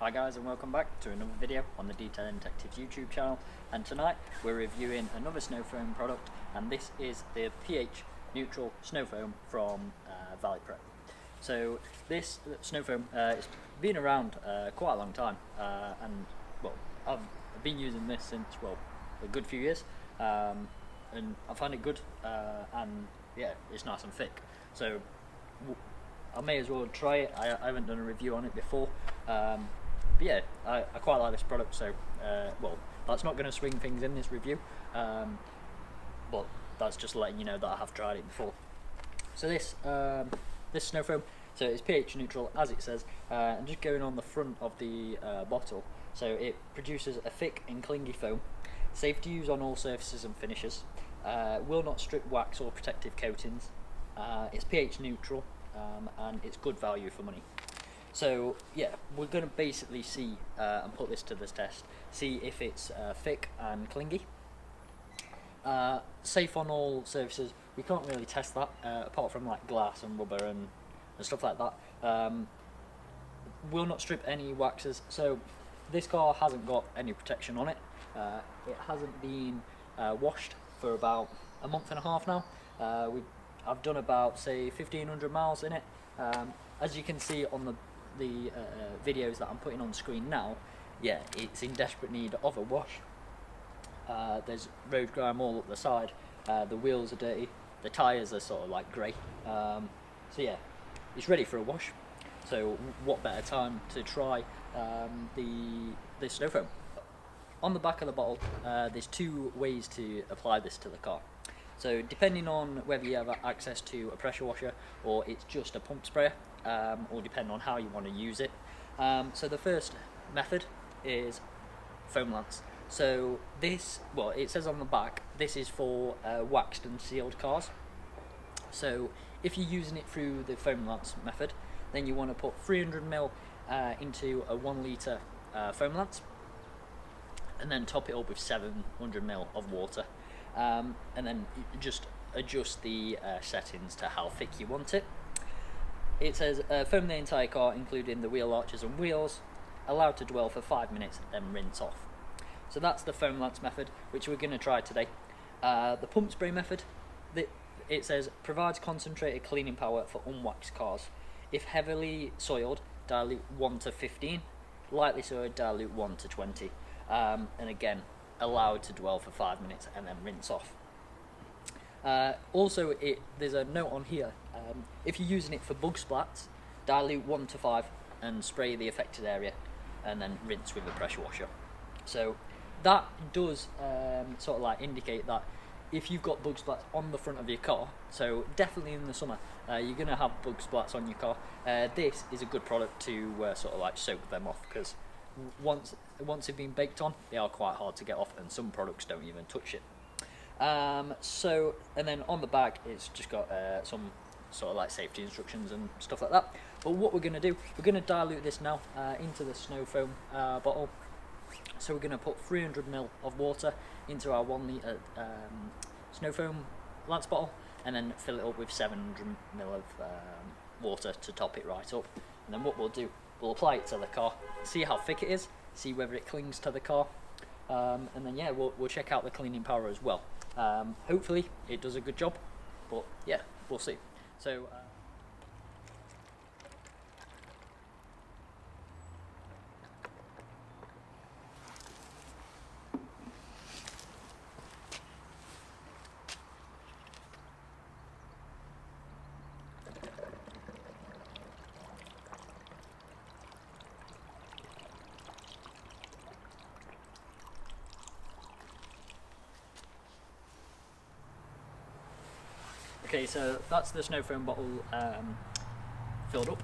Hi guys, and welcome back to another video on the Detailing Detectives YouTube channel, and tonight we're reviewing another Snowfoam product, and this is the PH Neutral Snowfoam from ValetPro. So this Snowfoam it's been around quite a long time, and well, I've been using this since, well, a good few years, and I find it good, and yeah, it's nice and thick, so I may as well try it. I haven't done a review on it before, but yeah, I quite like this product, so well, that's not going to swing things in this review, but that's just letting you know that I have tried it before. So this Snowfoam, so it's pH neutral as it says, and just going on the front of the bottle, so it produces a thick and clingy foam, safe to use on all surfaces and finishes, will not strip wax or protective coatings, it's pH neutral, and it's good value for money. So yeah, we're going to basically see and put this to the test, see if it's thick and clingy. Safe on all surfaces. We can't really test that apart from like glass and rubber and stuff like that. Will not strip any waxes. So this car hasn't got any protection on it. It hasn't been washed for about a month and a half now. I've done about, say, 1,500 miles in it. As you can see on the videos that I'm putting on screen now, yeah, it's in desperate need of a wash. There's road grime all up the side, the wheels are dirty, the tyres are sort of like grey, so yeah, it's ready for a wash. So what better time to try the Snowfoam. On the back of the bottle, there's two ways to apply this to the car. So depending on whether you have access to a pressure washer or it's just a pump sprayer, or depending on how you want to use it. So the first method is foam lance. So this, well, it says on the back, this is for waxed and sealed cars. So if you're using it through the foam lance method, then you want to put 300ml into a 1 litre foam lance, and then top it up with 700ml of water. And then just adjust the settings to how thick you want it. It says foam the entire car, including the wheel arches and wheels, allowed to dwell for 5 minutes, then rinse off. So that's the foam lance method, which we're going to try today. The pump spray method, it says provides concentrated cleaning power for unwaxed cars. If heavily soiled, dilute 1 to 15, lightly soiled, dilute 1 to 20, and again, allowed to dwell for 5 minutes and then rinse off. Also, there's a note on here, if you're using it for bug splats, dilute 1 to 5 and spray the affected area and then rinse with a pressure washer. So that does sort of like indicate that if you've got bug splats on the front of your car, so definitely in the summer you're going to have bug splats on your car, this is a good product to sort of like soak them off, because once they've been baked on, they are quite hard to get off, and some products don't even touch it. So, and then on the back it's just got some sort of like safety instructions and stuff like that. But what we're going to do, we're going to dilute this now into the Snowfoam bottle. So we're going to put 300ml of water into our 1 litre Snowfoam lance bottle, and then fill it up with 700ml of water to top it right up. And then what we'll do, we'll apply it to the car, see how thick it is, see whether it clings to the car, and then yeah, we'll check out the cleaning power as well. Hopefully it does a good job, but yeah, we'll see. So okay, so that's the Snowfoam bottle filled up.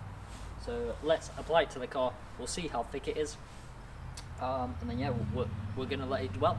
So let's apply it to the car. We'll see how thick it is, and then yeah, we're gonna let it dwell.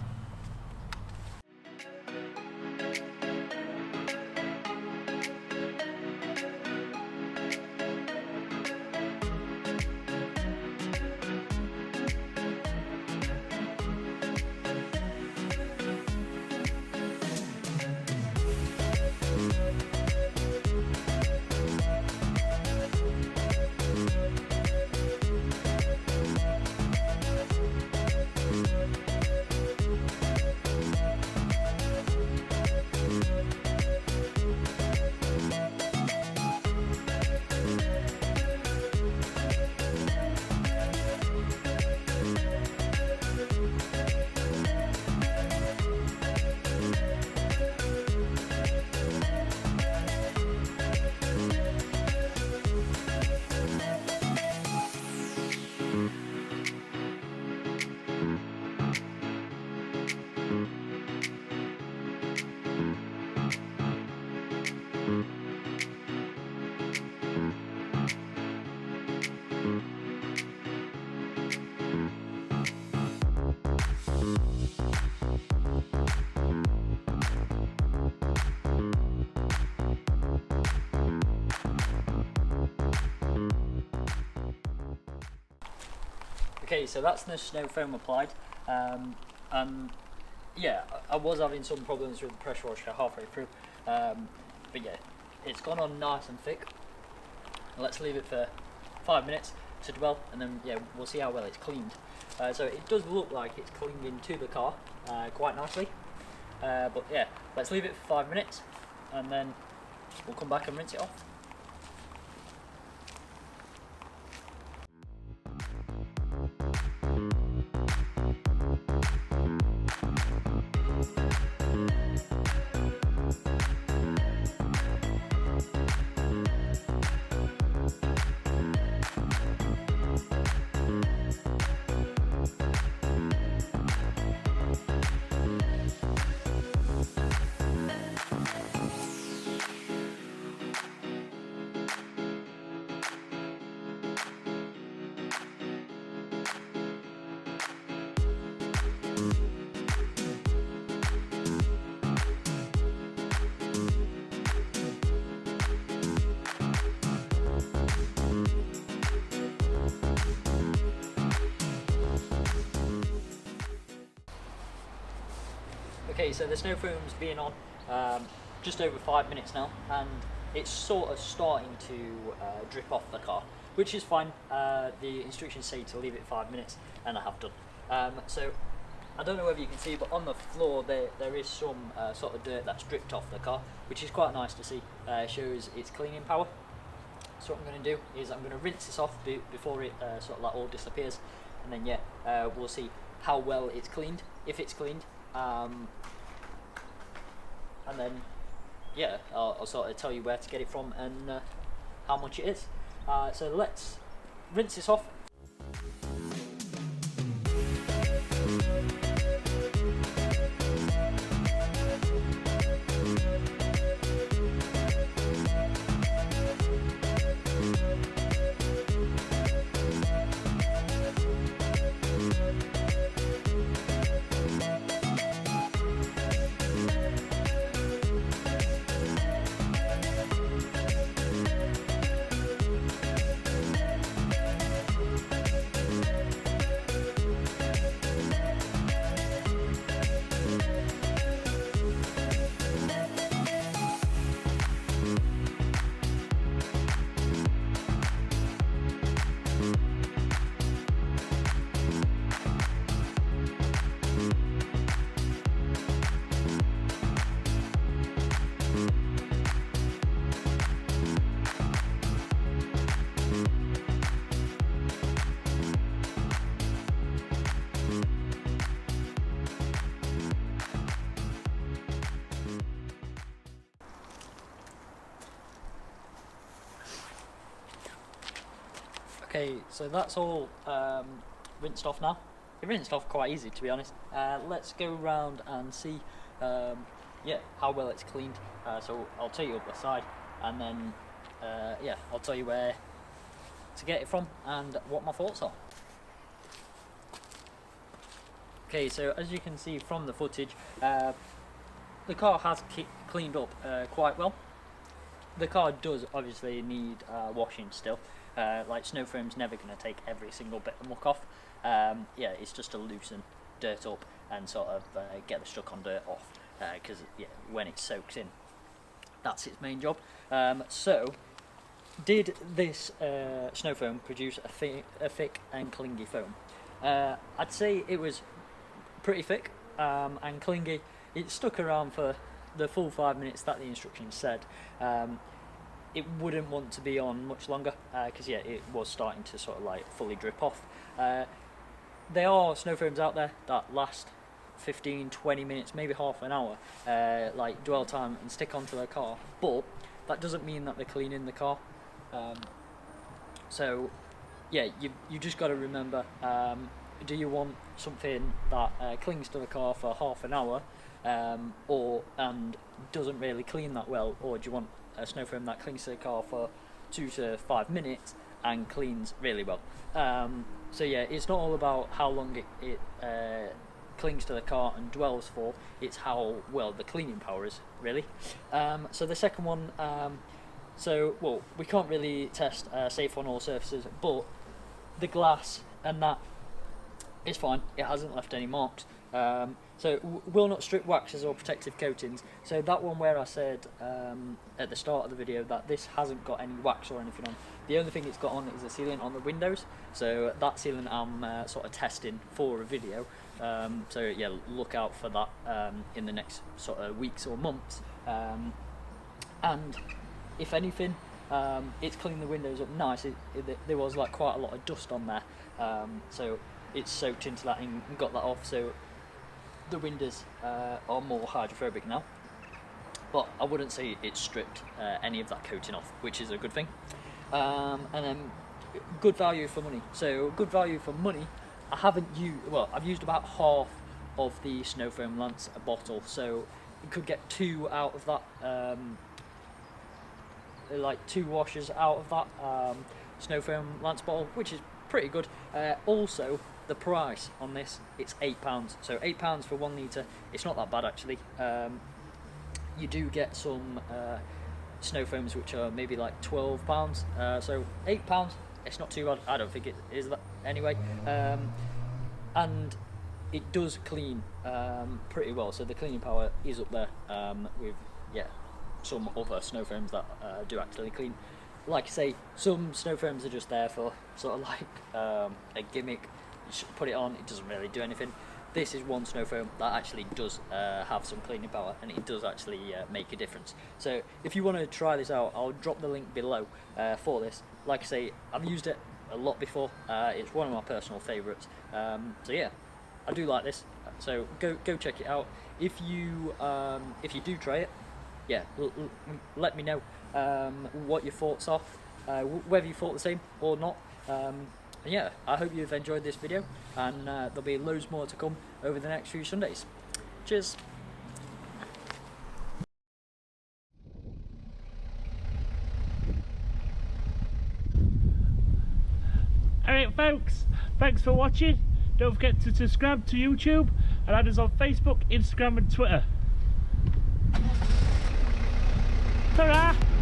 Okay, so that's the snow foam applied, and yeah, I was having some problems with the pressure washer halfway through, but yeah, it's gone on nice and thick. Let's leave it for 5 minutes to dwell, and then yeah, we'll see how well it's cleaned. So it does look like it's clinging to the car quite nicely, but yeah, let's leave it for 5 minutes, and then we'll come back and rinse it off. Okay, so the snow foam's been on just over 5 minutes now, and it's sort of starting to drip off the car, which is fine. The instructions say to leave it 5 minutes, and I have done. So I don't know whether you can see, but on the floor there is some sort of dirt that's dripped off the car, which is quite nice to see. Shows its cleaning power. So what I'm going to do is I'm going to rinse this off before it sort of like all disappears, and then yeah, we'll see how well it's cleaned, if it's cleaned. And then yeah, I'll sort of tell you where to get it from and how much it is. So let's rinse this off. Okay, so that's all rinsed off now. It rinsed off quite easy, to be honest. Let's go around and see yeah, how well it's cleaned. So I'll take you up the side, and then yeah, I'll tell you where to get it from and what my thoughts are. Okay, so as you can see from the footage, the car has cleaned up quite well. The car does obviously need washing still. Like snow foam's never going to take every single bit of muck off. Yeah, it's just to loosen dirt up and sort of get the stuck on dirt off, because yeah, when it soaks in, that's its main job. So, did this snow foam produce a thick and clingy foam? I'd say it was pretty thick and clingy. It stuck around for the full 5 minutes that the instructions said. It wouldn't want to be on much longer, because yeah, it was starting to sort of like fully drip off. There are snow foams out there that last 15-20 minutes, maybe half an hour, like dwell time and stick onto the car, but that doesn't mean that they're cleaning the car. So yeah, you just got to remember, do you want something that clings to the car for half an hour and doesn't really clean that well, or do you want a snow foam that clings to the car for 2 to 5 minutes and cleans really well? So yeah, it's not all about how long it clings to the car and dwells for, it's how well the cleaning power is, really. So the second one, so well, we can't really test safe on all surfaces, but the glass and that it's fine, it hasn't left any marks. So will not strip waxes or protective coatings. So that one where I said at the start of the video that this hasn't got any wax or anything on, the only thing it's got on is a sealant on the windows. So that sealant I'm sort of testing for a video. So yeah, look out for that in the next sort of weeks or months. And if anything, it's cleaned the windows up nice. There was like quite a lot of dust on there, so it's soaked into that and got that off. So the windows are more hydrophobic now, but I wouldn't say it's stripped any of that coating off, which is a good thing. And then good value for money. So good value for money. I haven't used, well, I've used about half of the Snowfoam Lance a bottle, so you could get 2 out of that, like 2 washes out of that Snowfoam Lance bottle, which is pretty good. Also, the price on this, it's £8, so £8 for 1 litre. It's not that bad actually. You do get some Snowfoams which are maybe like £12, so £8, it's not too bad. I don't think it is that anyway. And it does clean pretty well, so the cleaning power is up there with, yeah, some other Snowfoams that do actually clean. Like I say, some Snowfoams are just there for sort of like a gimmick. You should put it on, it doesn't really do anything. This is one Snowfoam that actually does have some cleaning power, and it does actually make a difference. So if you want to try this out, I'll drop the link below for this. Like I say, I've used it a lot before. It's one of my personal favourites. So yeah, I do like this. So go check it out. If you do try it, yeah, let me know what your thoughts are, whether you thought the same or not. Yeah, I hope you've enjoyed this video, and there'll be loads more to come over the next few Sundays. Cheers. Alright folks, thanks for watching. Don't forget to subscribe to YouTube and add us on Facebook, Instagram and Twitter. Ta-ra!